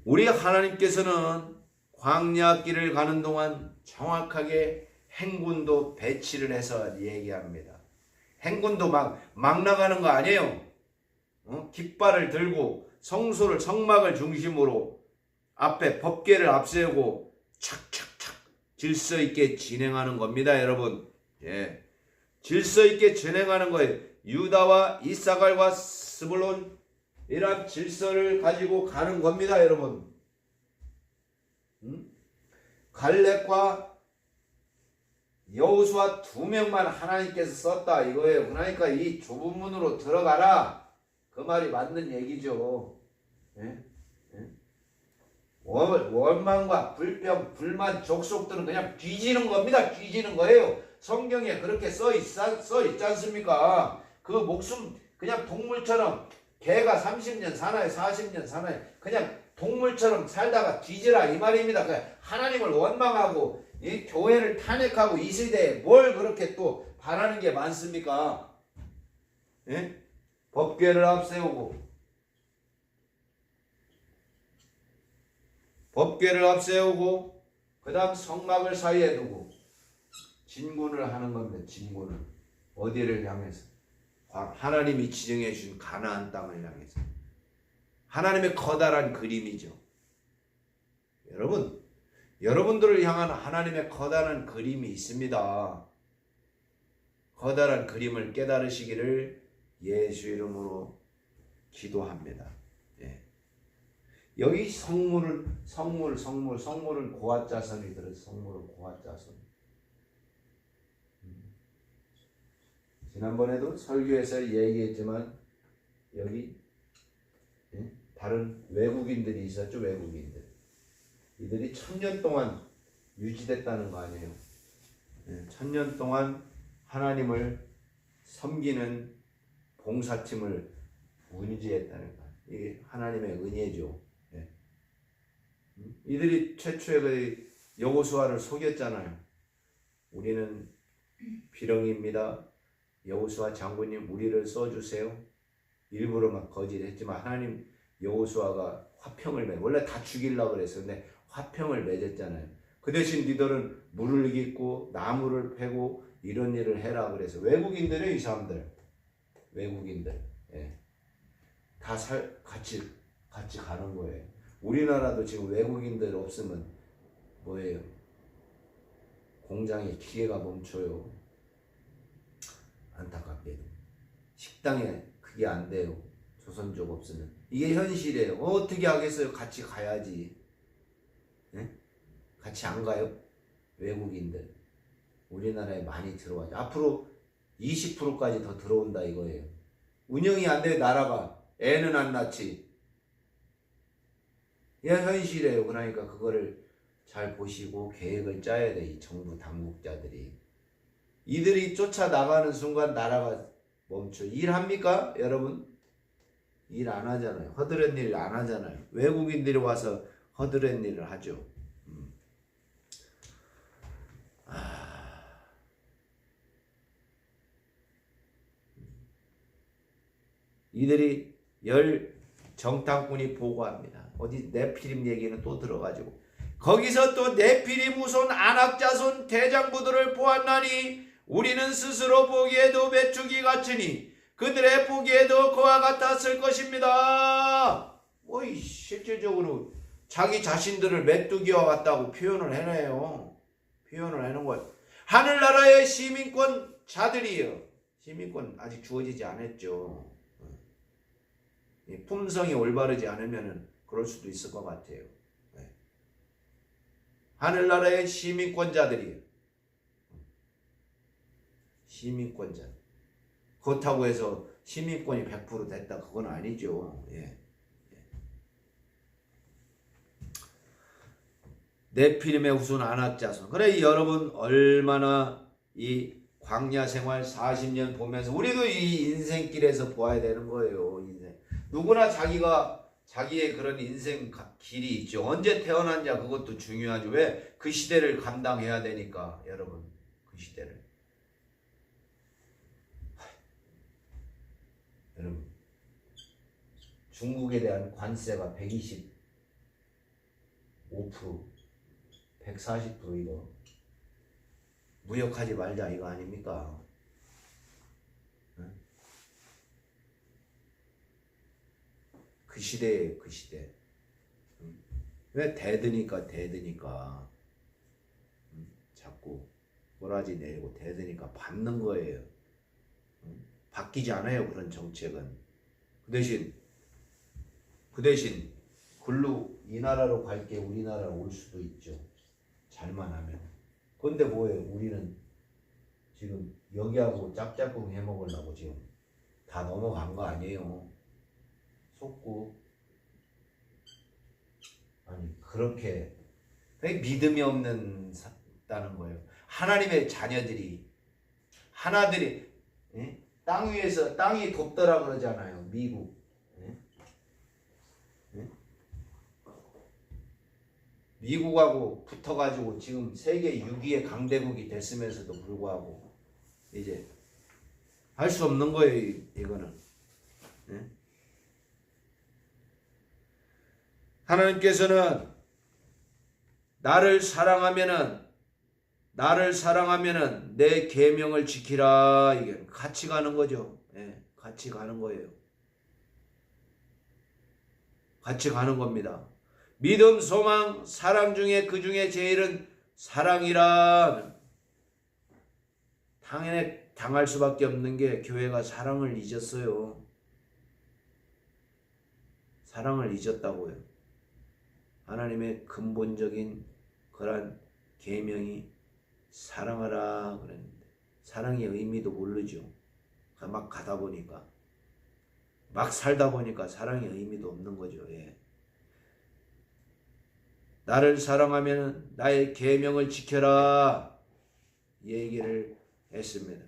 우리 하나님께서는 광야길을 가는 동안 정확하게 행군도 배치를 해서 얘기합니다. 행군도 막 나가는 거 아니에요. 깃발을 들고 성막을 중심으로 앞에 법궤를 앞세우고 착착착 질서 있게 진행하는 겁니다, 여러분. 예, 질서 있게 진행하는 거예요. 유다와 이사갈과 스불론 이런 질서를 가지고 가는 겁니다, 여러분. 갈렙과 여호수아 2명만 하나님께서 썼다 이거예요. 그러니까 이 좁은 문으로 들어가라. 그 말이 맞는 얘기죠. 예? 예? 원망과 불평, 불만, 족속들은 그냥 뒤지는 겁니다. 뒤지는 거예요. 성경에 그렇게 써 있지 않습니까? 그 목숨 그냥 동물처럼 개가 30년 사나이 40년 사나이 그냥 동물처럼 살다가 뒤지라 이 말입니다. 하나님을 원망하고 이 교회를 탄핵하고 이 시대에 뭘 그렇게 또 바라는 게 많습니까? 예? 법궤를 앞세우고 그 다음 성막을 사이에 두고 진군을 하는 겁니다. 진군을 어디를 향해서? 하나님이 지정해 주신 가나안 땅을 향해서. 하나님의 커다란 그림이죠. 여러분들을 향한 하나님의 커다란 그림이 있습니다. 커다란 그림을 깨달으시기를 예수 이름으로 기도합니다. 예. 여기 성물은 고아자손이 들어서 성물은 고아자손. 지난번에도 설교에서 얘기했지만 여기 다른 외국인들이 있었죠. 외국인들. 이들이 1000년 동안 유지됐다는 거 아니에요. 1000년 동안 하나님을 섬기는 봉사팀을 운지했다는 거. 이게 하나님의 은혜죠. 이들이 최초에 그 여호수아를 속였잖아요. 우리는 비렁입니다. 여호수아 장군님 우리를 써주세요. 일부러 막 거짓했지만 하나님 여호수아가 화평을 맺. 원래 다 죽이려고 그랬어요. 근데 화평을 맺었잖아요. 그 대신 니들은 물을 깃고 나무를 패고 이런 일을 해라 그래서 외국인들이에요. 이 사람들. 외국인들. 예. 다 같이 가는 거예요. 우리나라도 지금 외국인들 없으면 뭐예요? 공장에 기계가 멈춰요. 안타깝게도 식당에 그게 안 돼요. 조선족 없으면. 이게 현실이에요. 어떻게 하겠어요? 같이 가야지. 네? 같이 안 가요? 외국인들 우리나라에 많이 들어와요. 앞으로 20%까지 더 들어온다 이거예요. 운영이 안 돼. 나라가 애는 안 낳지. 이게 현실이에요. 그러니까 그거를 잘 보시고 계획을 짜야 돼. 이 정부 당국자들이. 이들이 쫓아나가는 순간 나라가 멈춰. 일합니까? 여러분? 일 안 하잖아요. 허드렛 일 안 하잖아요. 외국인들이 와서 허드렛 일을 하죠. 이들이 정탐꾼이 보고합니다. 어디 네피림 얘기는 또 들어가지고 거기서 또 네피림 후손 안악자손 대장부들을 보았나니 우리는 스스로 보기에도 메뚜기 같으니 그들의 보기에도 그와 같았을 것입니다. 실질적으로 자기 자신들을 메뚜기와 같다고 표현을 해내요. 표현을 해놓은 거예요. 하늘나라의 시민권 자들이요. 시민권 아직 주어지지 않았죠. 품성이 올바르지 않으면 그럴 수도 있을 것 같아요. 하늘나라의 시민권자들이요. 시민권자. 그렇다고 해서 시민권이 100% 됐다. 그건 아니죠. 네피림의 후손 아낙자손. 그래 여러분 얼마나 이 광야 생활 40년 보면서 우리도 이 인생길에서 보아야 되는 거예요. 인생. 누구나 자기의 그런 인생 길이 있죠. 언제 태어났냐 그것도 중요하죠. 왜? 그 시대를 감당해야 되니까 여러분. 그 시대를. 여러분 중국에 대한 관세가 125%, 140% 이거 무역하지 말자 이거 아닙니까? 그 시대에 그 시대. 왜 대드니까 자꾸 꼬라지 내고 대드니까 받는 거예요. 바뀌지 않아요 그런 정책은. 그 대신 글로 이 나라로 갈게 우리나라로 올 수도 있죠. 잘만 하면. 근데 뭐예요? 우리는 지금 여기하고 짝짝꿍 해먹으려고 지금 다 넘어간 거 아니에요. 속고. 아니 그렇게 믿음이 없다는 거예요. 하나님의 자녀들이 하나들이 땅 위에서 땅이 덥더라 그러잖아요. 미국. 미국하고 붙어가지고 지금 세계 6위의 강대국이 됐으면서도 불구하고 이제 할 수 없는 거예요. 이거는. 하나님께서는 나를 사랑하면은 내 계명을 지키라. 이게 같이 가는 거죠. 같이 가는 거예요. 같이 가는 겁니다. 믿음, 소망, 사랑 중에 그 중에 제일은 사랑이라. 당할 수밖에 없는 게 교회가 사랑을 잊었어요. 사랑을 잊었다고요. 하나님의 근본적인 그런 계명이 사랑하라 그랬는데 사랑의 의미도 모르죠. 막 가다 보니까 막 살다 보니까 사랑의 의미도 없는 거죠. 나를 사랑하면 나의 계명을 지켜라 이 얘기를 했습니다.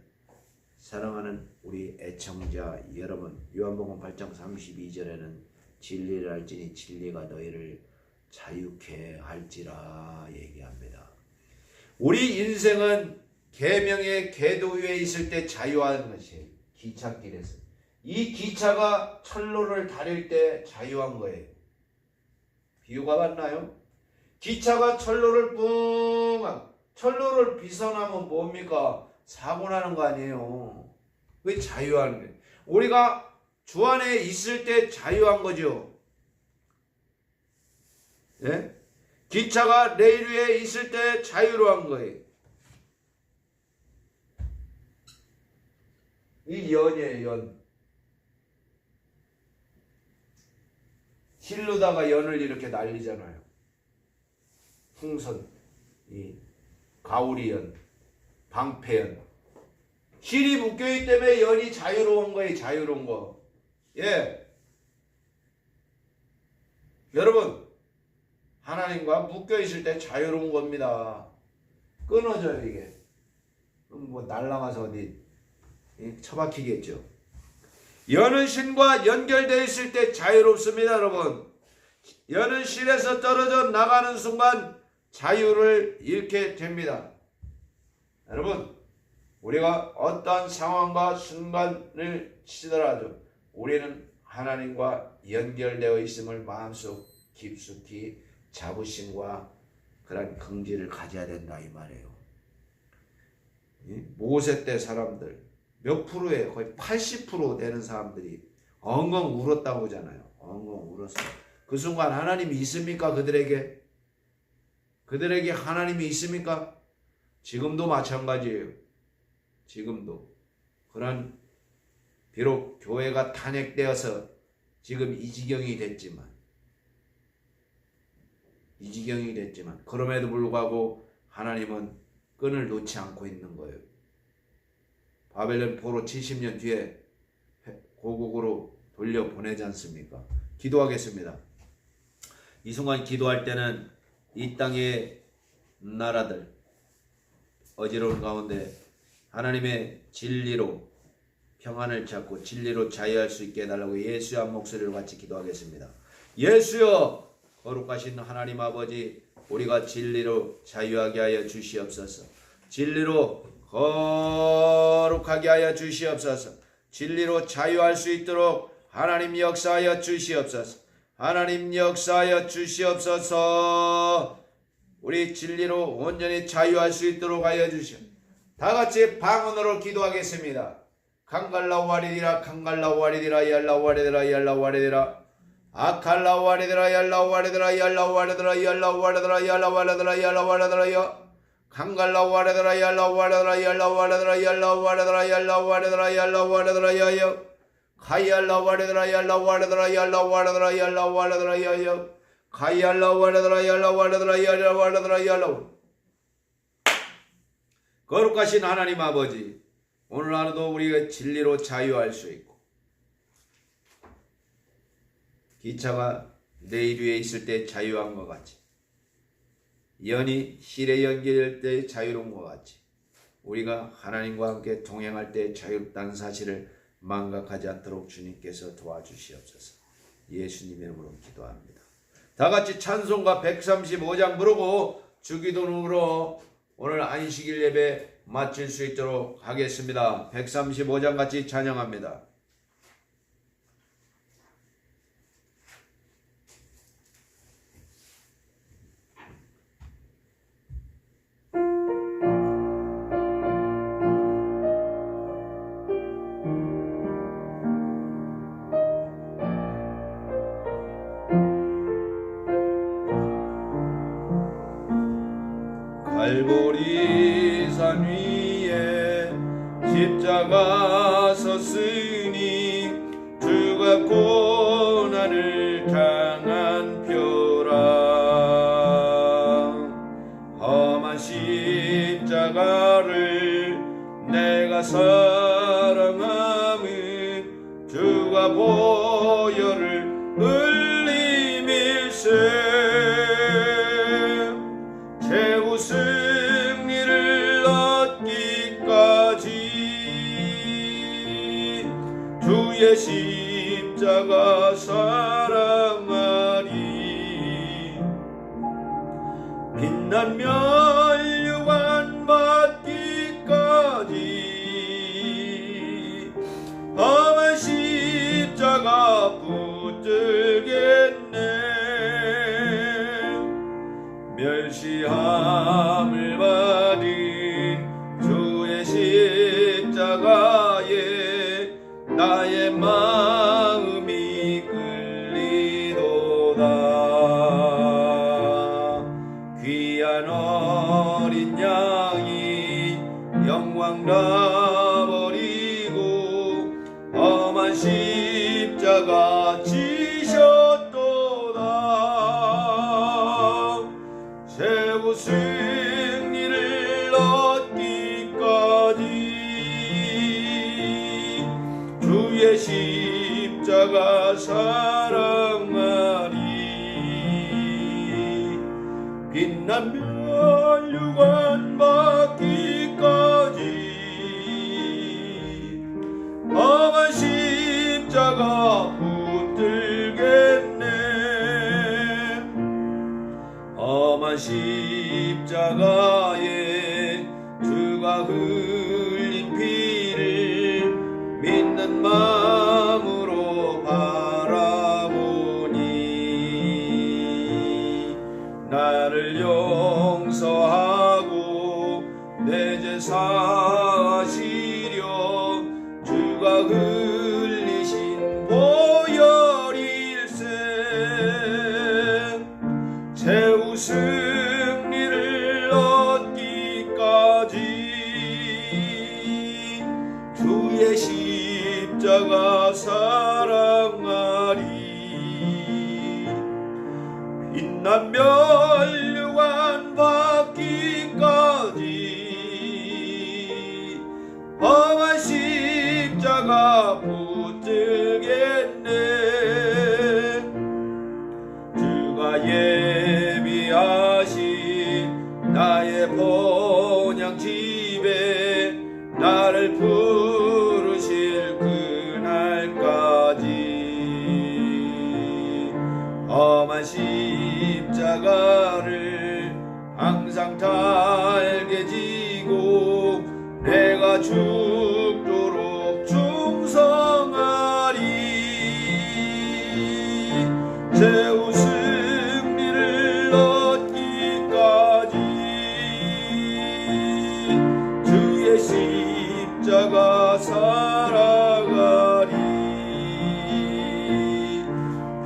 사랑하는 우리 애청자 여러분, 요한복음 8장 32절에는 진리를 알지니 진리가 너희를 자유케 할지라 얘기합니다. 우리 인생은 계명의 궤도 위에 있을 때 자유한 것이에요. 기찻길에서. 이 기차가 철로를 다릴 때 자유한 거예요. 비유가 맞나요? 기차가 철로를 비선하면 뭡니까? 사고 나는 거 아니에요. 그게 자유한 거예요. 우리가 주 안에 있을 때 자유한 거죠. 기차가 레일 위에 있을 때 자유로운 거예요. 이 연이에요, 연. 실로다가 연을 이렇게 날리잖아요. 풍선, 이 가오리연, 방패연. 실이 묶여있기 때문에 연이 자유로운 거예요. 자유로운 거. 여러분 하나님과 묶여있을 때 자유로운 겁니다. 끊어져요 이게. 그럼 뭐 날라가서 어디 처박히겠죠. 연은 신과 연결되어 있을 때 자유롭습니다. 여러분 연은 실에서 떨어져 나가는 순간 자유를 잃게 됩니다. 여러분 우리가 어떠한 상황과 순간을 치더라도 우리는 하나님과 연결되어 있음을 마음속 깊숙이 자부심과 그런 긍지를 가져야 된다 이 말이에요. 모세 때 사람들 몇 프로예요? 거의 80% 되는 사람들이 엉엉 울었다고 하잖아요. 엉엉 울었어요. 그 순간 하나님이 있습니까? 그들에게 하나님이 있습니까? 지금도 마찬가지예요. 지금도 그런 비록 교회가 탄핵되어서 지금 이 지경이 됐지만 그럼에도 불구하고 하나님은 끈을 놓지 않고 있는 거예요. 바벨론 포로 70년 뒤에 고국으로 돌려보내지 않습니까? 기도하겠습니다. 이 순간 기도할 때는 이 땅의 나라들 어지러운 가운데 하나님의 진리로 평안을 찾고 진리로 자유할 수 있게 해달라고 예수의 한 목소리로 같이 기도하겠습니다. 예수여, 거룩하신 하나님 아버지, 우리가 진리로 자유하게 하여 주시옵소서. 진리로 거룩하게 하여 주시옵소서. 진리로 자유할 수 있도록 하나님 역사하여 주시옵소서. 하나님 역사하여 주시옵소서. 우리 진리로 온전히 자유할 수 있도록 하여 주시옵소서. 다 같이 방언으로 기도하겠습니다. 칸갈라와리디라 칸갈라와리디라 얄라와리디라 얄라와리디라 아칼라와리디라 얄라와리디라 얄라와리디라 얄라와리디라 얄라와리디라 얄라와리디라 칸갈라와리디라 얄라와리디라 얄라와리디라 얄라와리디라 얄라와리디라 얄라와리디라 야여 카이알라와리디라 얄라와리디라 얄라와리디라 얄라와리디라 야여 카이알라와리디라 얄라와리디라 얄라와리디라 얄라와. 거룩하신 하나님 아버지, 오늘 하루도 우리가 진리로 자유할 수 있고 기차가 내일 위에 있을 때 자유한 것 같이 연이 실에 연결될 때 자유로운 것 같이 우리가 하나님과 함께 동행할 때 자유롭다는 사실을 망각하지 않도록 주님께서 도와주시옵소서. 예수님의 이름으로 기도합니다. 다 같이 찬송가 135장 부르고 주기도문으로 오늘 안식일 예배 마칠 수 있도록 하겠습니다. 135장 같이 찬양합니다. 갈보리산 위에 십자가 섰으니 주가 고난을 당한 표라. 험한 십자가를 내가 사랑함은 주가 보혈을 흘림일세. 최후 승리를 얻기까지 주의 십자가 사랑하리. 빛난 면류관 받기까지 험한 십자가 붙들겠네. 멸시함을 받은 주의 십자가에 나의 마음이 끌리도다. 귀한 어린 양이 영광 다 버리고 험한 십자가 지셨도다. 최후 승리를 얻기까지 주의 십자가 사랑하리. 빛난 면류관 받기까지 험한 십자가 붙들겠네. 험한 십자가에 주가 흘린 피를 믿는 마음으로 바라보니 나를 용서하고 내 죄 사 난 멸류관 받기까지 험한 십자가 붙들겠네. 주가 예비하신 나의 본향집에 나를 부르실 그날까지 험한 십자가를 항상 달게 지고 내가 죽도록 충성하리. 최후 승리를 얻기까지 주의 십자가 살아가리.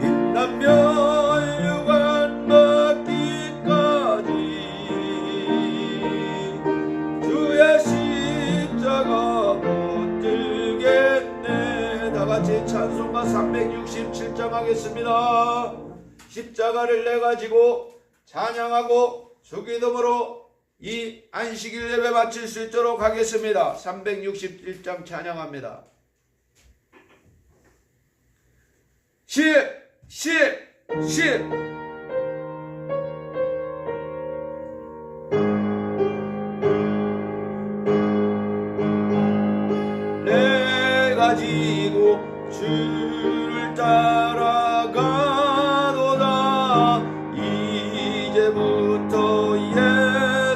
빛난 멸류관 받기까지 주의 십자가 붙들겠네. 다같이 찬송가 367장 하겠습니다. 십자가를 내가지고 찬양하고 주기도문으로 이 안식일 예배 마칠 수 있도록 하겠습니다. 361장 찬양합니다. 10 내가 지고 주를 따라가도다. 이제부터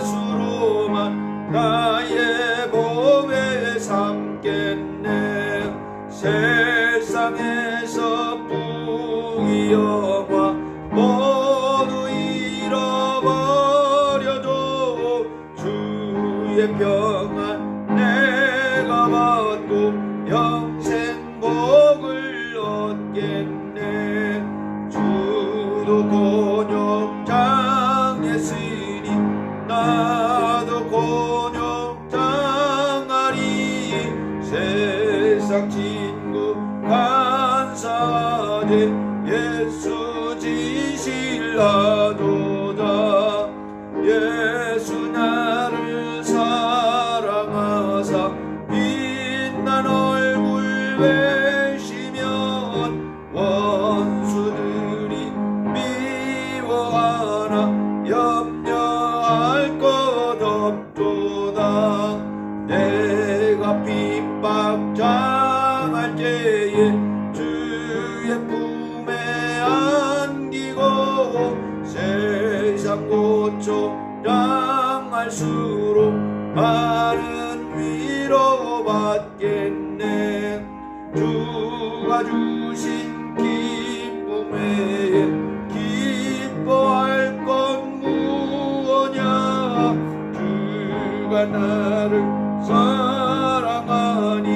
예수로만 나의 몸에 삼겠네. 세상에서 풍이 영화 모두 잃어버려도 주의 평안 내가 받고 영생 복을 얻겠네. 주도 곤욕당했으니 나도 곤욕당하리. 세상 친구 간사하되 예수 지실라도다. 예수 나를 사랑하사 빛난 얼굴 외시면 원수들이 미워하나 염려할 것 없도다. 내가 핍박당할 때에 주의 품에 안기고 세상 고초 당할수록 많은 위로 받겠네. 주가 주신 기쁨에 기뻐할 건 무엇냐. 주가 나를 사랑하니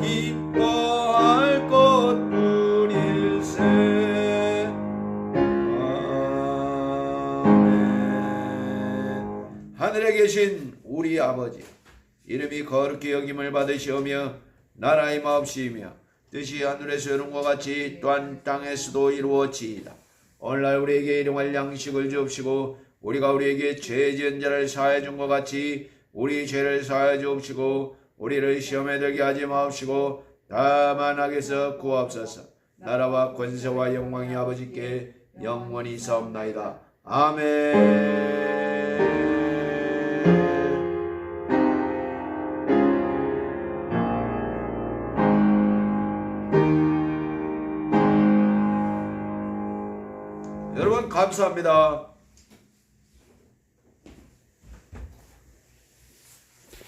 기뻐할 것뿐일세. 아멘. 하늘에 계신 우리 아버지, 이름이 거룩히 여김을 받으시오며 나라의 마옵시며 뜻이 하늘에서 이룬 것 같이 또한 땅에서도 이루어지이다. 오늘날 우리에게 일용할 양식을 주옵시고 우리가 우리에게 죄 지은 자를 사하여 준 것 같이 우리 죄를 사하여 주옵시고 우리를 시험에 들게 하지 마옵시고 다만 악에서 구하옵소서. 나라와 권세와 영광이 아버지께 영원히 있사옵나이다. 아멘. 여러분 감사합니다.